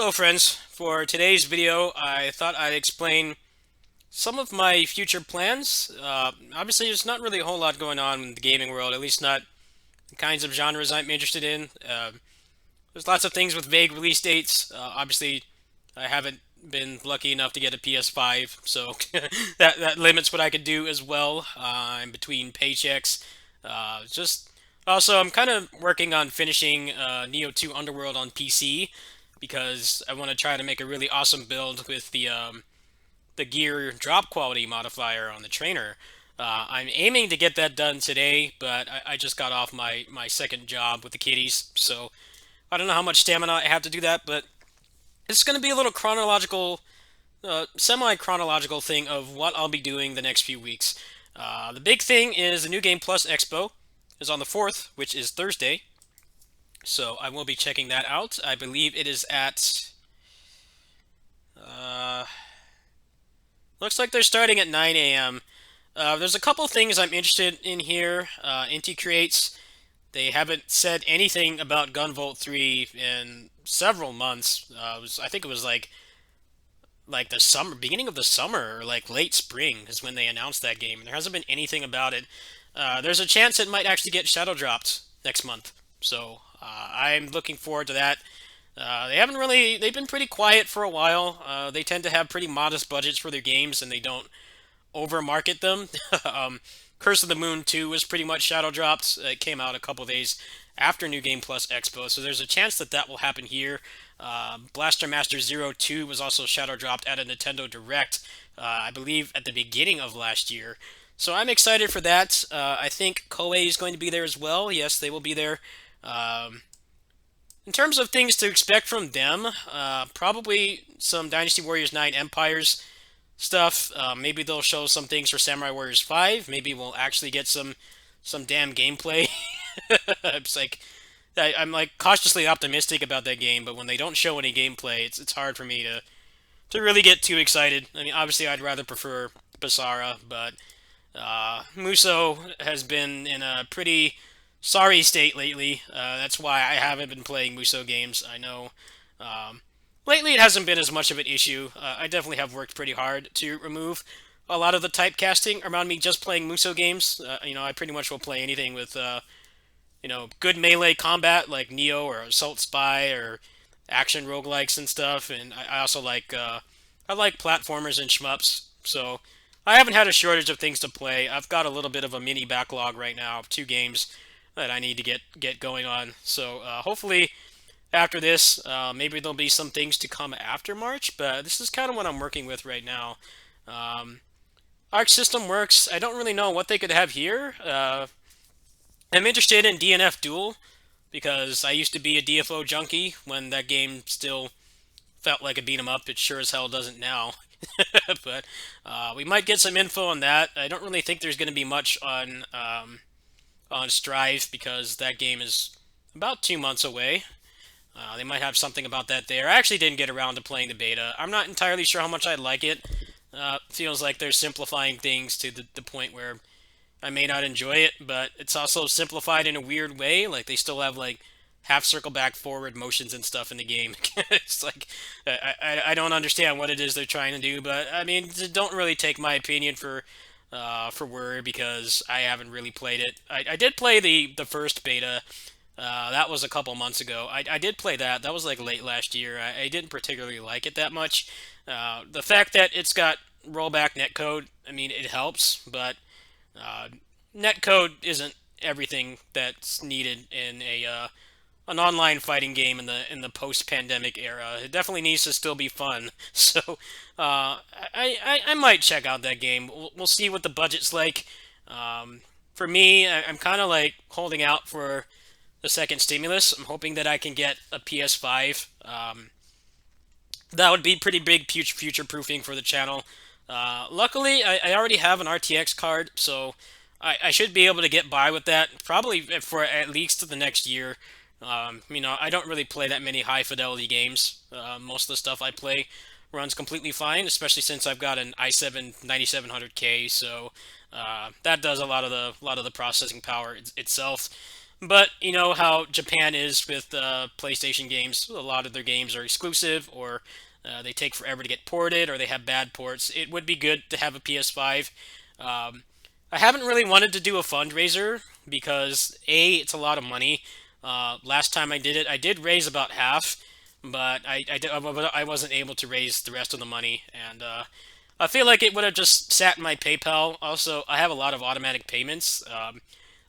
Hello friends, for today's video I thought I'd explain some of my future plans. Obviously there's not really a whole lot going on in the gaming world, at least not the kinds of genres I'm interested in. There's lots of things with vague release dates. Obviously I haven't been lucky enough to get a PS5, so that limits what I could do as well. I'm between paychecks. Just Also I'm kind of working on finishing Neo 2 Underworld on PC because I want to try to make a really awesome build with the gear drop quality modifier on the trainer. I'm aiming to get that done today, but I just got off my second job with the kiddies, so I don't know how much stamina I have to do that, but it's going to be a little chronological, semi-chronological thing of what I'll be doing the next few weeks. The big thing is the New Game Plus Expo is on the 4th, which is Thursday, so I will be checking that out. I believe it is at uh, looks like they're starting at 9 a.m. There's a couple things I'm interested in here. Inti creates. They haven't said anything about Gunvolt 3 in several months. I think it was like the summer, beginning of the summer, or like late spring is when they announced that game, and there hasn't been anything about it. There's a chance it might actually get shadow dropped next month, so I'm looking forward to that. They've been pretty quiet for a while. They tend to have pretty modest budgets for their games, and they don't overmarket them. Curse of the Moon 2 was pretty much shadow dropped. It came out a couple days after New Game Plus Expo, so there's a chance that that will happen here. Blaster Master Zero 2 was also shadow dropped at a Nintendo Direct, I believe at the beginning of last year. So I'm excited for that. I think Koei is going to be there as well. Yes, they will be there. Um, in terms of things to expect from them, probably some Dynasty Warriors 9 Empires stuff. Maybe they'll show some things for Samurai Warriors 5. Maybe we'll actually get some damn gameplay. It's like I'm like cautiously optimistic about that game, but when they don't show any gameplay, it's hard for me to really get too excited. I mean, obviously I'd rather prefer Basara, but Muso has been in a pretty sorry state lately. That's why I haven't been playing Muso games. I know um, lately it hasn't been as much of an issue. I definitely have worked pretty hard to remove a lot of the typecasting around me just playing Muso games. I pretty much will play anything with good melee combat like Neo or Assault Spy or action roguelikes and stuff. And I also I like platformers and shmups. So I haven't had a shortage of things to play. I've got a little bit of a mini backlog right now of two games that I need to get going on. So hopefully after this, maybe there'll be some things to come after March. But this is kind of what I'm working with right now. Um, Arc System Works. I don't really know what they could have here. I'm interested in DNF Duel because I used to be a DFO junkie when that game still felt like a beat 'em up. It sure as hell doesn't now. But we might get some info on that. I don't really think there's going to be much on Strive because that game is about 2 months away. They might have something about that there. I actually didn't get around to playing the beta. I'm not entirely sure how much I like it. Feels like they're simplifying things to the point where I may not enjoy it, but it's also simplified in a weird way. Like they still have like half circle back forward motions and stuff in the game. It's like I don't understand what it is they're trying to do, but I mean, don't really take my opinion for word because I haven't really played it. I did play the first beta. That was a couple months ago. I did play that. That was like late last year. I didn't particularly like it that much. The fact that it's got rollback netcode, I mean, it helps, but uh, netcode isn't everything that's needed in a an online fighting game in the post-pandemic era. It definitely needs to still be fun. So I might check out that game. We'll see what the budget's like. For me, I'm kind of like holding out for the second stimulus. I'm hoping that I can get a PS5. That would be pretty big future proofing for the channel. Luckily, I already have an RTX card, so I should be able to get by with that probably for at least the next year. I don't really play that many high fidelity games. Most of the stuff I play runs completely fine, especially since I've got an i7 9700K. So that does a lot of the processing power itself. But you know how Japan is with PlayStation games. A lot of their games are exclusive, or they take forever to get ported, or they have bad ports. It would be good to have a PS5. Um, I haven't really wanted to do a fundraiser because A, it's a lot of money. Last time I did it, I did raise about half, but I wasn't able to raise the rest of the money, and I feel like it would have just sat in my PayPal. Also, I have a lot of automatic payments.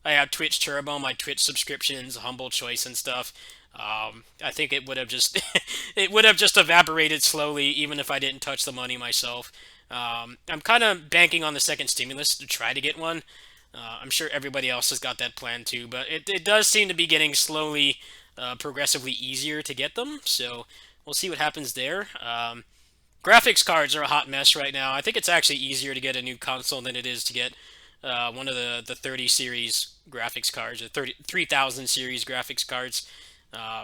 I have Twitch Turbo, my Twitch subscriptions, Humble Choice, and stuff. I think it would have just it would have just evaporated slowly, even if I didn't touch the money myself. I'm kind of banking on the second stimulus to try to get one. I'm sure everybody else has got that plan too, but it does seem to be getting slowly, progressively easier to get them. So we'll see what happens there. Graphics cards are a hot mess right now. I think it's actually easier to get a new console than it is to get one of the 30 series graphics cards, or 3000 series graphics cards.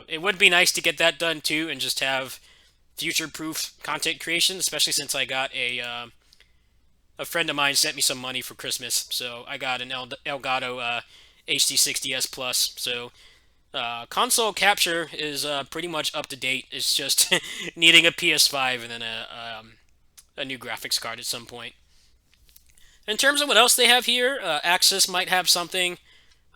It would be nice to get that done too, and just have future-proof content creation, especially since I got a friend of mine sent me some money for Christmas, so I got an Elgato HD60S Plus. So console capture is pretty much up to date. It's just needing a PS5 and then a new graphics card at some point. In terms of what else they have here, Axis might have something.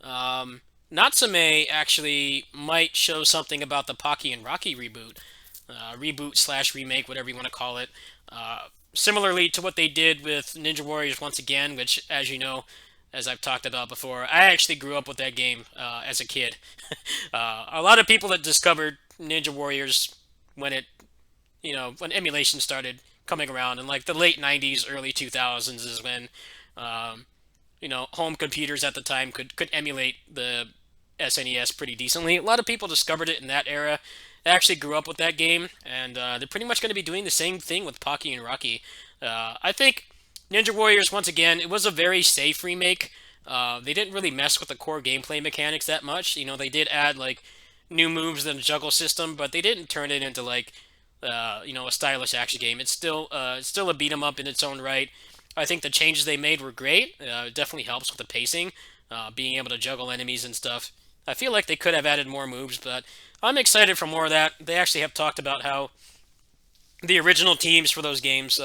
Natsume actually might show something about the Pocky and Rocky reboot, reboot slash remake, whatever you want to call it. Similarly to what they did with Ninja Warriors once again, which, as you know, as I've talked about before, I actually grew up with that game as a kid. A lot of people that discovered Ninja Warriors when it, when emulation started coming around in like the late 90s, early 2000s is when um, home computers at the time could emulate the SNES pretty decently. A lot of people discovered it in that era. I actually grew up with that game, and they're pretty much going to be doing the same thing with Pocky and Rocky. I think Ninja Warriors, once again, it was a very safe remake. They didn't really mess with the core gameplay mechanics that much. They did add like new moves and a juggle system, but they didn't turn it into like a stylish action game. It's still a beat 'em up in its own right. I think the changes they made were great. It definitely helps with the pacing, being able to juggle enemies and stuff. I feel like they could have added more moves, but I'm excited for more of that. They actually have talked about how the original teams for those games,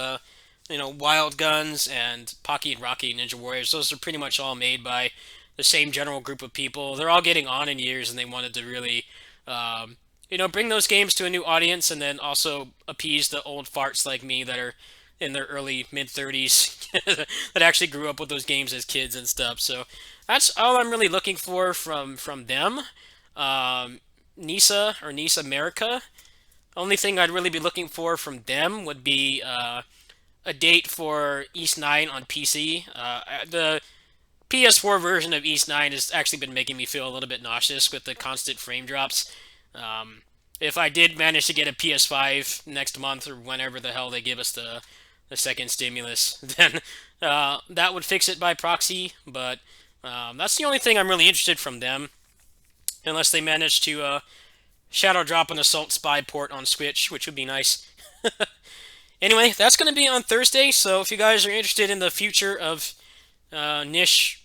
Wild Guns and Pocky and Rocky Ninja Warriors, those are pretty much all made by the same general group of people. They're all getting on in years, and they wanted to really, bring those games to a new audience, and then also appease the old farts like me that are in their early mid 30s that actually grew up with those games as kids and stuff. So that's all I'm really looking for from them. Nisa or Nisa America. Only thing I'd really be looking for from them would be a date for East 9 on PC. The PS4 version of East 9 has actually been making me feel a little bit nauseous with the constant frame drops. If I did manage to get a PS5 next month or whenever the hell they give us the second stimulus, then that would fix it by proxy. But that's the only thing I'm really interested from them, unless they manage to shadow drop an Assault Spy port on Switch, which would be nice. Anyway, that's going to be on Thursday, so if you guys are interested in the future of niche,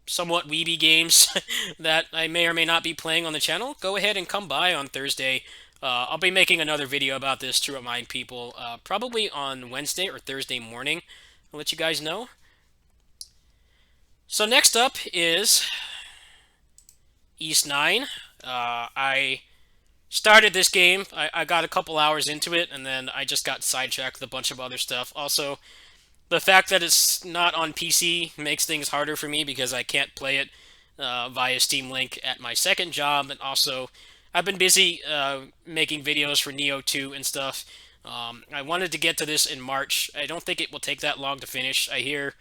somewhat weeby games that I may or may not be playing on the channel, go ahead and come by on Thursday. I'll be making another video about this to remind people, probably on Wednesday or Thursday morning. I'll let you guys know. So next up is East 9. I started this game. I got a couple hours into it, and then I just got sidetracked with a bunch of other stuff. Also, the fact that it's not on PC makes things harder for me because I can't play it via Steam Link at my second job, and also I've been busy making videos for Neo 2 and stuff. I wanted to get to this in March. I don't think it will take that long to finish. I hear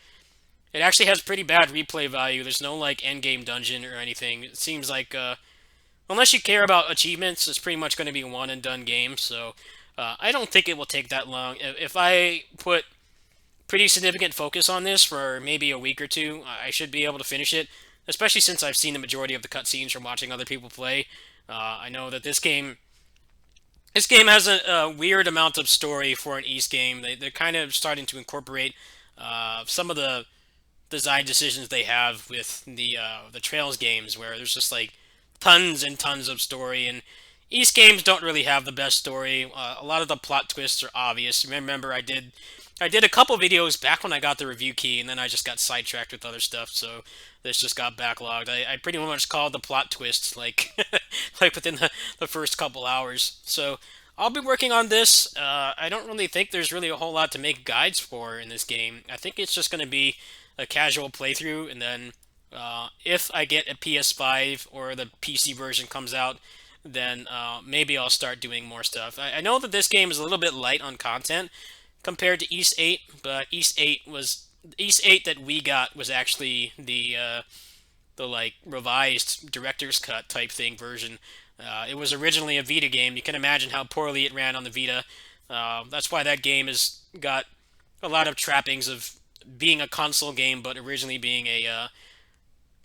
it actually has pretty bad replay value. There's no like endgame dungeon or anything. It seems like unless you care about achievements, it's pretty much going to be a one and done game. So I don't think it will take that long. If I put pretty significant focus on this for maybe a week or two, I should be able to finish it. Especially since I've seen the majority of the cutscenes from watching other people play. I know that this game has a weird amount of story for an East game. They're kind of starting to incorporate some of the design decisions they have with the Trails games, where there's just like tons and tons of story, and East games don't really have the best story. A lot of the plot twists are obvious. Remember, I did a couple videos back when I got the review key, and then I just got sidetracked with other stuff, so this just got backlogged. I pretty much called the plot twists like like within the first couple hours. So I'll be working on this. I don't really think there's really a whole lot to make guides for in this game. I think it's just going to be a casual playthrough, and then if I get a PS5 or the PC version comes out, then maybe I'll start doing more stuff. I know that this game is a little bit light on content compared to East 8, but East 8 that we got was actually the like revised director's cut type thing version. It was originally a Vita game. You can imagine how poorly it ran on the Vita. That's why that game has got a lot of trappings of being a console game, but originally being a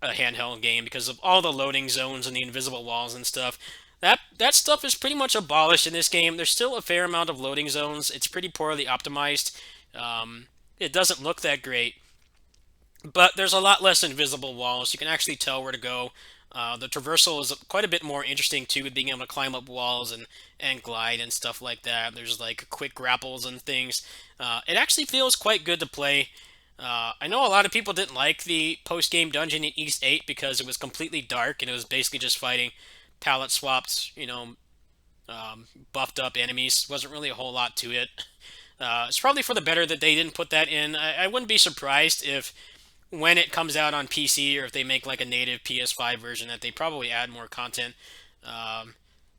handheld game because of all the loading zones and the invisible walls and stuff. That stuff is pretty much abolished in this game. There's still a fair amount of loading zones. It's pretty poorly optimized. It doesn't look that great, but there's a lot less invisible walls. You can actually tell where to go. The traversal is quite a bit more interesting too, with being able to climb up walls and glide and stuff like that. There's like quick grapples and things. It actually feels quite good to play. I know a lot of people didn't like the post-game dungeon in East 8 because it was completely dark and it was basically just fighting palette swapped, buffed up enemies. Wasn't really a whole lot to it. It's probably for the better that they didn't put that in. I wouldn't be surprised if when it comes out on PC or if they make like a native PS5 version that they probably add more content.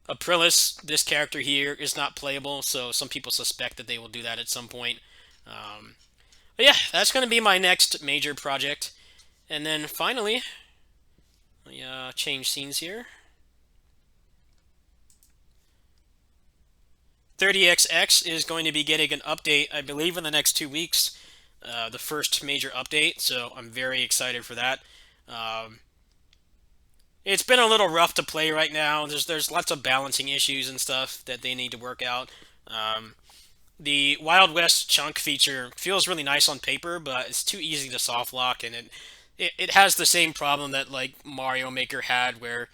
Aprilis, this character here, is not playable, so some people suspect that they will do that at some point. But yeah, that's going to be my next major project. And then finally, change scenes here. 30XX is going to be getting an update, I believe, in the next 2 weeks. The first major update, so I'm very excited for that. It's been a little rough to play right now. There's lots of balancing issues and stuff that they need to work out. The Wild West chunk feature feels really nice on paper, but it's too easy to soft lock, and it has the same problem that like Mario Maker had, where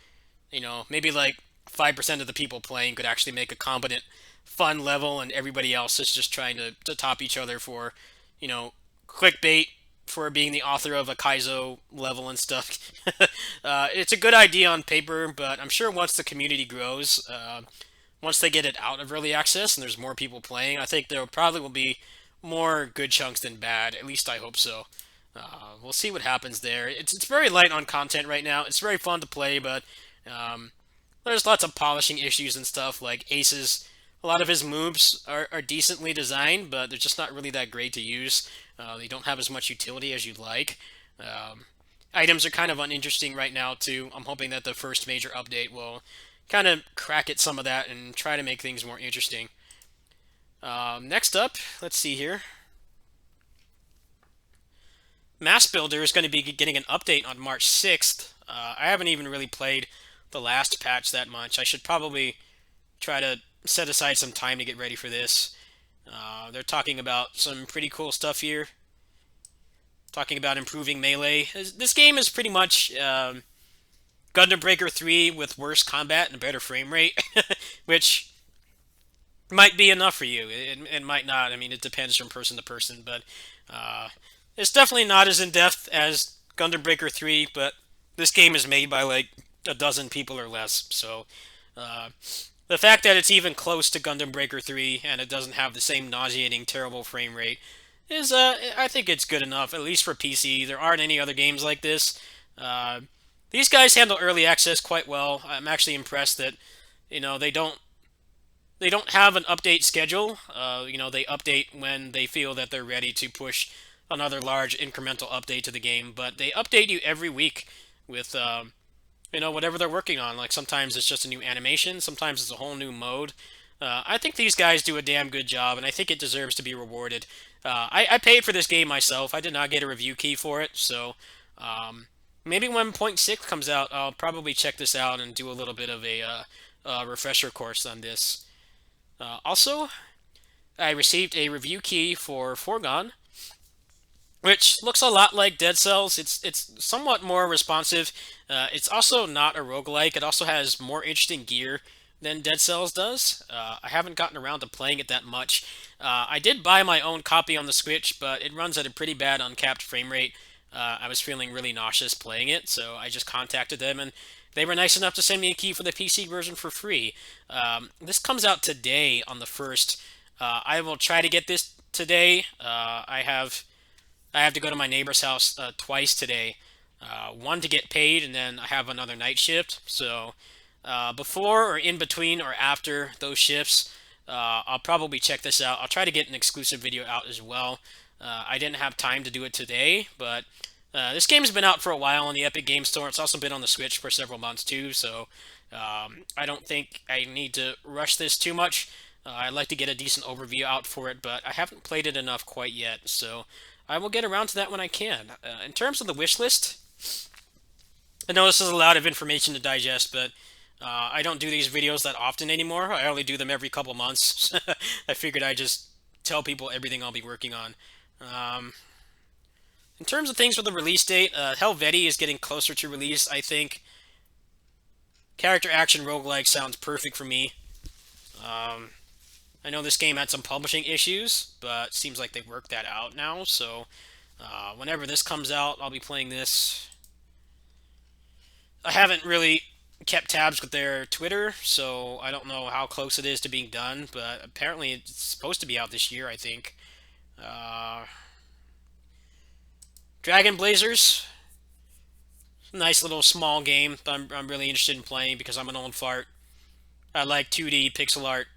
maybe like 5% of the people playing could actually make a competent, fun level, and everybody else is just trying to top each other for, clickbait for being the author of a Kaizo level and stuff. It's a good idea on paper, but I'm sure once the community grows, once they get it out of early access and there's more people playing, I think there probably will be more good chunks than bad. At least I hope so. We'll see what happens there. It's very light on content right now. It's very fun to play, but there's lots of polishing issues and stuff. Like Ace's, a lot of his moves are decently designed, but they're just not really that great to use. They don't have as much utility as you'd like. Items are kind of uninteresting right now, too. I'm hoping that the first major update will kind of crack at some of that and try to make things more interesting. Next up, let's see here. Mass Builder is going to be getting an update on March 6th. I haven't even really played the last patch that much. I should probably try to set aside some time to get ready for this. They're talking about some pretty cool stuff here. Talking about improving melee. This game is pretty much Gundam Breaker 3 with worse combat and a better frame rate, which might be enough for you. It might not. I mean, it depends from person to person, but it's definitely not as in-depth as Gundam Breaker 3, but this game is made by like a dozen people or less, so the fact that it's even close to Gundam Breaker 3 and it doesn't have the same nauseating, terrible frame rate is, I think it's good enough, at least for PC. There aren't any other games like this. These guys handle early access quite well. I'm actually impressed that, they don't have an update schedule. They update when they feel that they're ready to push another large incremental update to the game, but they update you every week with, whatever they're working on. Like sometimes it's just a new animation, sometimes it's a whole new mode. I think these guys do a damn good job, and I think it deserves to be rewarded. I paid for this game myself. I did not get a review key for it, so maybe when Point 6 comes out, I'll probably check this out and do a little bit of a refresher course on this. Also, I received a review key for Foregone. which looks a lot like Dead Cells. It's somewhat more responsive. It's also not a roguelike. It also has more interesting gear than Dead Cells does. I haven't gotten around to playing it that much. I did buy my own copy on the Switch, but it runs at a pretty bad uncapped frame rate. I was feeling really nauseous playing it, so I just contacted them, and they were nice enough to send me a key for the PC version for free. This comes out today on the 1st. I will try to get this today. I have to go to my neighbor's house twice today. One to get paid, and then I have another night shift. So before or in between or after those shifts, I'll probably check this out. I'll try to get an exclusive video out as well. I didn't have time to do it today, but this game's been out for a while on the Epic Game Store. It's also been on the Switch for several months too, so I don't think I need to rush this too much. I'd like to get a decent overview out for it, but I haven't played it enough quite yet, so I will get around to that when I can. In terms of the wish list, I know this is a lot of information to digest, but I don't do these videos that often anymore. I only do them every couple months. I figured I'd just tell people everything I'll be working on. Um, in terms of things for the release date, Helvetii is getting closer to release, I think. Character action roguelike sounds perfect for me. Um, I know this game had some publishing issues, but seems like they worked that out now. So whenever this comes out, I'll be playing this. I haven't really kept tabs with their Twitter, so I don't know how close it is to being done, but apparently it's supposed to be out this year, I think. Uh, Dragon Blazers, nice little small game that I'm really interested in playing because I'm an old fart. I like 2D pixel art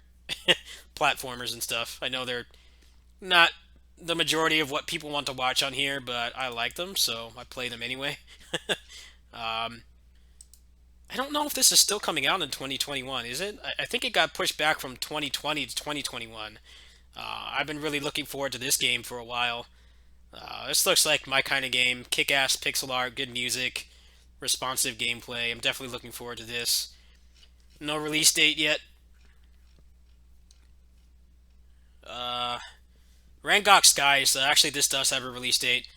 platformers and stuff. I know they're not the majority of what people want to watch on here, but I like them, so I play them anyway. um, I don't know if this is still coming out in 2021, is it? I think it got pushed back from 2020 to 2021. I've been really looking forward to this game for a while. This looks like my kind of game. Kick-ass pixel art, good music, responsive gameplay. I'm definitely looking forward to this. No release date yet. Uh, Rangok Skies. Actually, this does have a release date.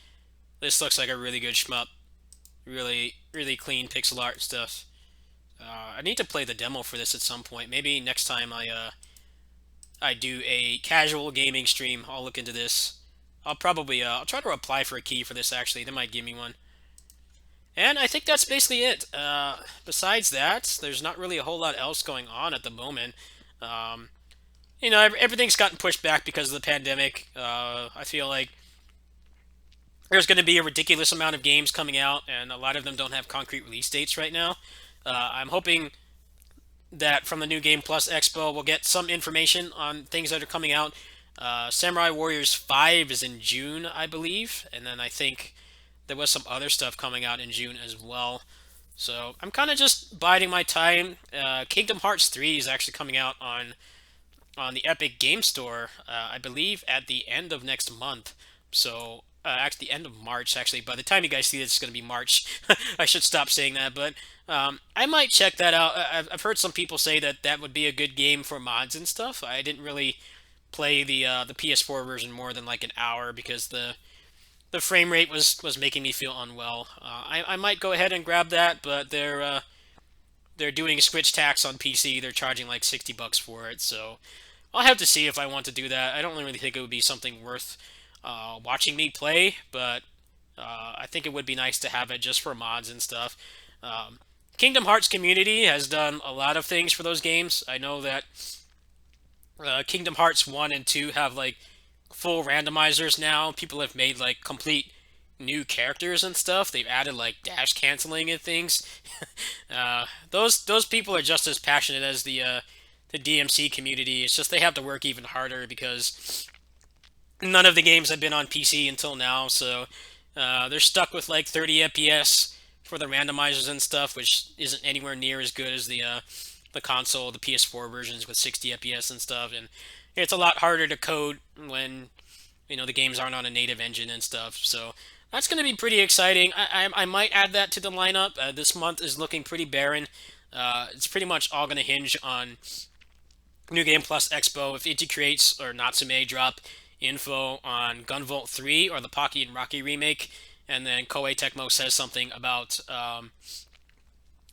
This looks like a really good shmup. Really, really clean pixel art stuff. I need to play the demo for this at some point. Maybe next time I do a casual gaming stream, I'll look into this. I'll try to apply for a key for this actually. They might give me one. And I think that's basically it. Besides that, there's not really a whole lot else going on at the moment. Um, everything's gotten pushed back because of the pandemic. I feel like there's going to be a ridiculous amount of games coming out, and a lot of them don't have concrete release dates right now. I'm hoping that from the New Game Plus Expo, we'll get some information on things that are coming out. Samurai Warriors 5 is in June, I believe, and then I think there was some other stuff coming out in June as well. So I'm kind of just biding my time. Kingdom Hearts 3 is actually coming out on the Epic Game Store, I believe, at the end of next month. So, actually, the end of March, actually. By the time you guys see this, it's going to be March. I should stop saying that, but I might check that out. I've heard some people say that that would be a good game for mods and stuff. I didn't really play the PS4 version more than like an hour because the frame rate was making me feel unwell. I might go ahead and grab that, but they're doing a Switch tax on PC. They're charging like $60 for it, so I'll have to see if I want to do that. I don't really think it would be something worth watching me play, but I think it would be nice to have it just for mods and stuff. Um, Kingdom Hearts community has done a lot of things for those games. I know that Kingdom Hearts 1 and 2 have like full randomizers now. People have made like complete new characters and stuff. They've added like dash canceling and things. Those people are just as passionate as the DMC community. It's just they have to work even harder because none of the games have been on PC until now, so they're stuck with like 30 FPS for the randomizers and stuff, which isn't anywhere near as good as the console, the PS4 versions with 60 FPS and stuff. And it's a lot harder to code when the games aren't on a native engine and stuff. So that's going to be pretty exciting. I might add that to the lineup. This month is looking pretty barren. It's pretty much all going to hinge on New Game Plus Expo. If Inti Creates or Natsume drop info on Gunvolt 3 or the Pocky and Rocky remake, and then Koei Tecmo says something about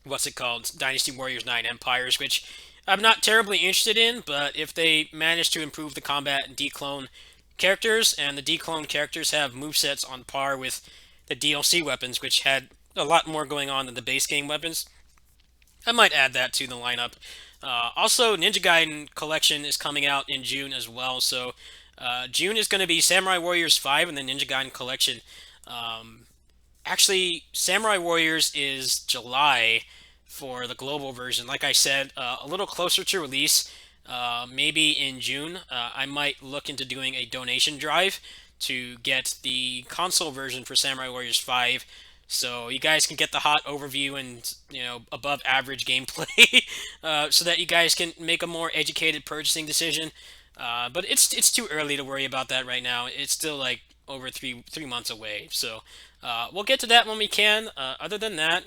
what's it called, Dynasty Warriors 9 Empires, which I'm not terribly interested in, but if they manage to improve the combat and declone characters, and the declone characters have movesets on par with the DLC weapons, which had a lot more going on than the base game weapons, I might add that to the lineup. Also, Ninja Gaiden Collection is coming out in June as well, so June is going to be Samurai Warriors 5 and the Ninja Gaiden Collection. Um, Actually, Samurai Warriors is July for the global version. Like I said, a little closer to release, maybe in June, I might look into doing a donation drive to get the console version for Samurai Warriors 5 so you guys can get the hot overview and above average gameplay so that you guys can make a more educated purchasing decision. But it's too early to worry about that right now. It's still like over three months away. So we'll get to that when we can. Other than that,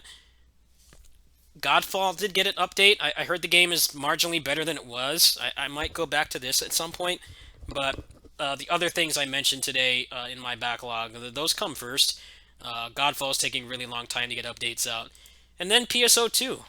Godfall did get an update. I heard the game is marginally better than it was. I might go back to this at some point, but the other things I mentioned today in my backlog, those come first. Godfall is taking a really long time to get updates out. And then PSO2.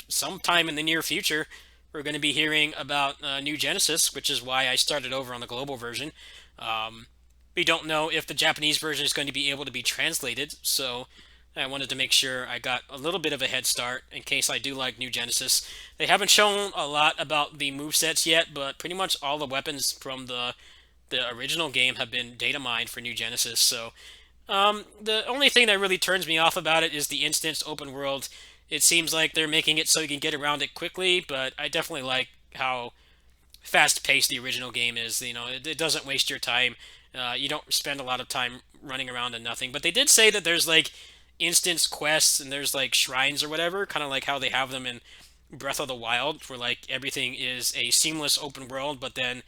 Sometime in the near future, we're going to be hearing about New Genesis, which is why I started over on the global version. Um, we don't know if the Japanese version is going to be able to be translated, so I wanted to make sure I got a little bit of a head start in case I do like New Genesis. They haven't shown a lot about the movesets yet, but pretty much all the weapons from the original game have been data mined for New Genesis. So the only thing that really turns me off about it is the instanced open world. It seems like they're making it so you can get around it quickly, but I definitely like how fast-paced the original game is. It doesn't waste your time. You don't spend a lot of time running around and nothing. But they did say that there's like instance quests and there's like shrines or whatever, kind of like how they have them in Breath of the Wild, where like everything is a seamless open world, but then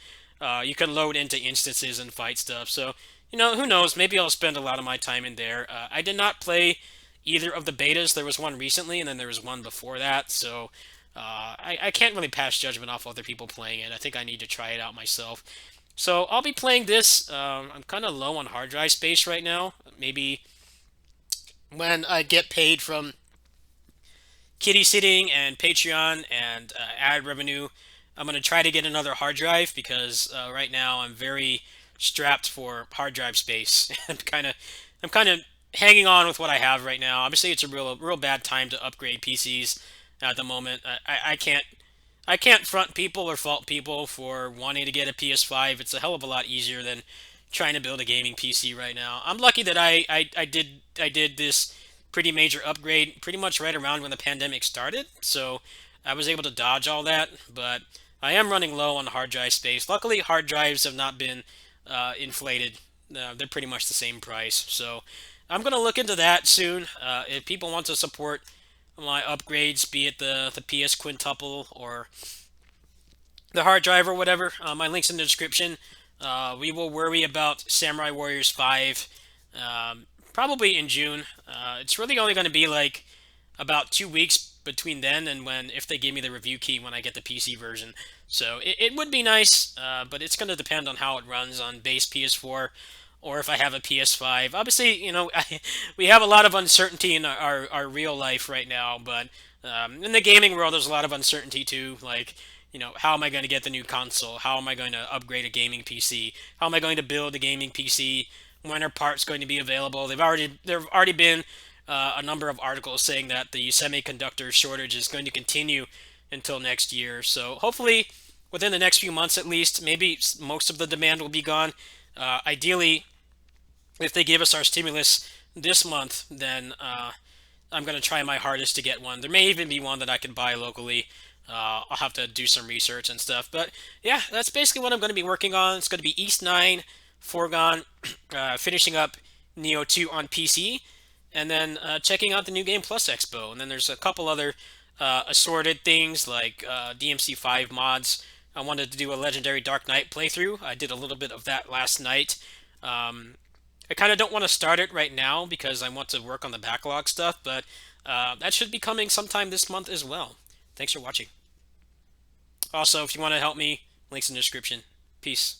you can load into instances and fight stuff. So who knows? Maybe I'll spend a lot of my time in there. I did not play either of the betas. There was one recently, and then there was one before that. So I can't really pass judgment off other people playing it. I think I need to try it out myself. So I'll be playing this. I'm kind of low on hard drive space right now. Maybe when I get paid from kitty sitting and Patreon and ad revenue, I'm gonna try to get another hard drive because right now I'm very strapped for hard drive space. I'm kind of hanging on with what I have right now. Obviously, it's a real bad time to upgrade PCs at the moment. I can't front people or fault people for wanting to get a PS5. It's a hell of a lot easier than trying to build a gaming PC right now. I'm lucky that I did this pretty major upgrade pretty much right around when the pandemic started, so I was able to dodge all that. But I am running low on hard drive space. Luckily, hard drives have not been inflated. They're pretty much the same price, so I'm gonna look into that soon. If people want to support my upgrades, be it the PS quintuple or the hard drive or whatever. My link's in the description. We will worry about Samurai Warriors 5 probably in June. It's really only going to be like about 2 weeks between then and when, if they give me the review key when I get the PC version. So it would be nice, but it's going to depend on how it runs on base PS4 or if I have a PS5. Obviously, we have a lot of uncertainty in our real life right now, but in the gaming world, there's a lot of uncertainty too. Like, how am I going to get the new console? How am I going to upgrade a gaming PC? How am I going to build a gaming PC? When are parts going to be available? There've already been a number of articles saying that the semiconductor shortage is going to continue until next year. So hopefully, within the next few months at least, maybe most of the demand will be gone. Ideally, if they give us our stimulus this month, then I'm going to try my hardest to get one. There may even be one that I can buy locally. I'll have to do some research and stuff. But yeah, that's basically what I'm going to be working on. It's going to be East 9, Foregone, finishing up Neo 2 on PC, and then checking out the New Game Plus Expo. And then there's a couple other assorted things like DMC5 mods. I wanted to do a Legendary Dark Knight playthrough. I did a little bit of that last night. I kind of don't want to start it right now because I want to work on the backlog stuff, but that should be coming sometime this month as well. Thanks for watching. Also, if you want to help me, links in the description. Peace.